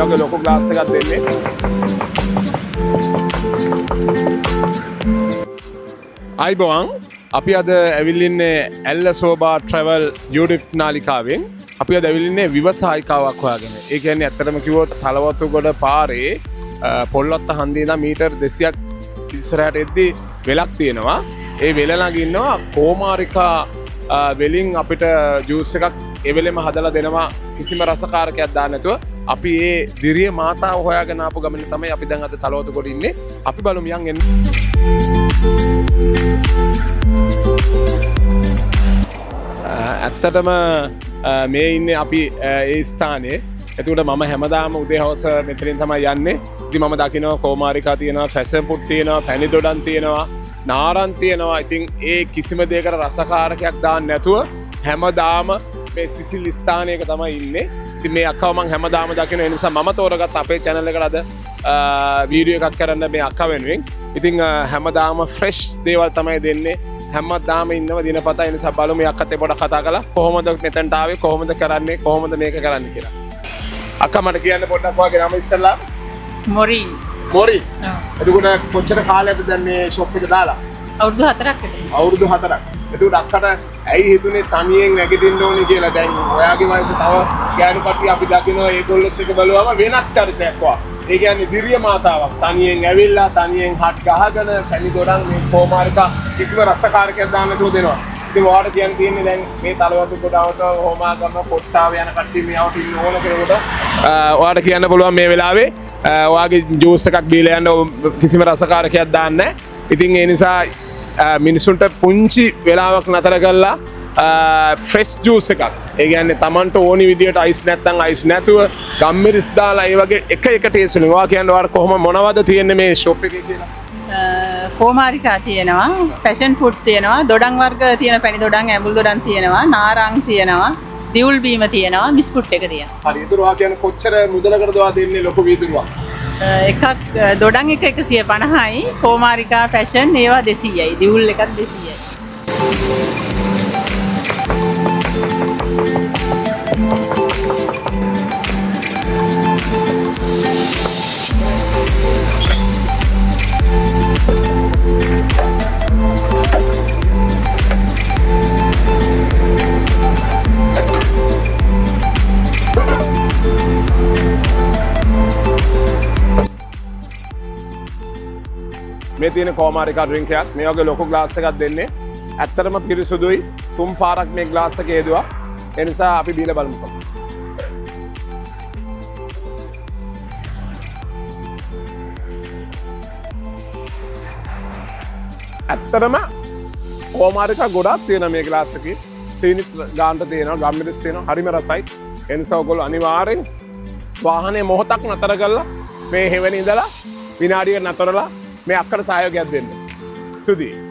වගේ ලොකු ග්ලාස් එකක් දෙන්නේ. අයිබෝන් අපි අද ඇවිල්ලින්නේ ඇල්ල සෝබා ට්‍රැවල් YouTube නාලිකාවෙන්. අපි අද ඇවිල්ලින්නේ විවසායිකාවක් හොයාගෙන. ඒ කියන්නේ ඇත්තටම කිව්වොත් තලවතුගොඩ පාරේ පොල්ලොත්ත හන්දියේ ඉඳන් මීටර් 200ක් ඉස්සරහට එද්දී වෙලක් තියෙනවා. ඒ වෙල ළඟ ඉන්නවා කෝමාරිකා වෙලින් අපිට ජූස් එකක් ඒ වෙලෙම හදලා දෙනවා කිසිම රසකාරකයක් දාන්න නැතුව. අපි ඒ දිරිය මාතාව හොයාගෙන ආපු ගමනේ තමයි අපි දැන් අද තලවතුගොඩ ඉන්නේ. අපි බලමු යන් එන්න. ඇත්තටම මේ ඉන්නේ අපි ඒ ස්ථානයේ. එතකොට මම හැමදාම උදේ හවස මෙතනින් තමයි යන්නේ. ඉතින් මම දකිනවා කෝමාරිකා තියෙනවා, ෆැෂන් ෆුඩ් තියෙනවා, පැණි දොඩම් තියෙනවා, නාරන් තියෙනවා. ඉතින් ඒ කිසිම දෙයකට රසකාරකයක් දාන්න නැතුව හැමදාම මේ සිසිල් ස්ථානයක තමයි ඉන්නේ. ඉතින් මේ අක්කව මම හැමදාම දකින නිසා මම තෝරගත්ත අපේ channel එකට අද වීඩියෝ එකක් කරන්න මේ අක්කා වෙනුවෙන්. ඉතින් හැමදාම ෆ්‍රෙෂ් දේවල් තමයි දෙන්නේ. හැමදාම ඉන්නව දිනපතා. ඒ නිසා බලමු මේ අක්කත් පොඩක් කතා කරලා කොහොමද මෙතනට ආවේ, කොහොමද කරන්නේ, කොහොමද මේක කරන්නේ කියලා. අක්කා මට කියන්න පොඩ්ඩක් වගේ නම ඉස්සලා. මොරි. මොරි. එතකොට කොච්චර කාලයක්ද දැන් මේ ෂොප් එක දාලා? අවුරුදු 4ක් විතර. අවුරුදු 4ක්. එතකොට අක්කට ඇයි හිතුනේ තනියෙන් නැගිටින්න ඕනේ කියලා? දැන් ඔයාගේ වයස තව ගෑනු කට්ටිය අපි දකිනවා ඒගොල්ලොත් එක බලුවම වෙනස් චරිතයක් වවා. ඒ කියන්නේ දිරිය මාතාවක් තනියෙන් ඇවිල්ලා තනියෙන් හට් ගහගෙන පැණි දොඩම් මේ කෝමාරිකා කිසිම රසකාරකයක් දාන්න නැතුව දෙනවා. ඉතින් ඔයාලට කියන්න තියෙන්නේ දැන් මේ තලවතුගොඩට හෝමාගම කොට්ටාව යන කට්ටිය මෙයාට ඉන්න ඕන කෙනෙකුට ඔයාලට කියන්න පුළුවන් මේ වෙලාවේ ඔයාගේ ජූස් එකක් බීලා යන්න කිසිම රසකාරකයක් දාන්න නැහැ. ඉතින් ඒ නිසා මිනිසුන්ට පුංචි වෙලාවක් නතර කරලා ෆ්‍රෙෂ් ජූස් එකක්. ඒ කියන්නේ Tamanට ඕනි විදියට අයිස් නැත්නම් අයිස් නැතුව ගම්මිරිස් දාලා ඒ වගේ එක ටේස්ට් වලින්. ඔයා කියන්නේ ඔයාලා කොහොම මොනවද තියෙන්නේ මේ ෂොප් එකේ කියලා? කෝමාරිකා තියෙනවා, ෆැෂන් ෆුඩ් තියෙනවා, දොඩම් වර්ග තියෙන පැණි දොඩම්, ඇඹුල් දොඩම් තියෙනවා, නාරං තියෙනවා, දිවුල් බීම තියෙනවා, බිස්කුට් එක තියෙනවා. හරි. ඒතර ඔයා කියන්නේ කොච්චර මුදලකටද ඔයා දෙන්නේ ලොකු වීදුරුවක්? එකක් දොඩම් එක 150යි, කෝමාරිකා ෆැෂන් ඒවා 200යි, දිවුල් එකක් 200යි. මේ තියෙන කෝමාරිකා ඩ්‍රින්ක් එකක් මේ වගේ ලොකු ග්ලාස් එකක් දෙන්නේ. ඇත්තටම පිරිසුදුයි. 3 පාරක් මේ ග්ලාස් එකේ හේදුවා. ඒ නිසා අපි බීලා බලමුකෝ. ඇත්තටම කෝමාරිකා ගොඩක් තියෙන මේ ග්ලාස් එකේ. සීනි ගාන්ට තියෙනවා, ගම්මිරිස් තියෙනවා, හරිම රසයි. ඒ නිසා ඔයගොල්ලෝ අනිවාර්යෙන් වාහනේ මොහොතක් නතර කරලා මේ හැවෙන ඉඳලා විනාඩියකට නතරලා මේ අක්කට සහයෝගයක් දෙන්න. ස්තුතියි.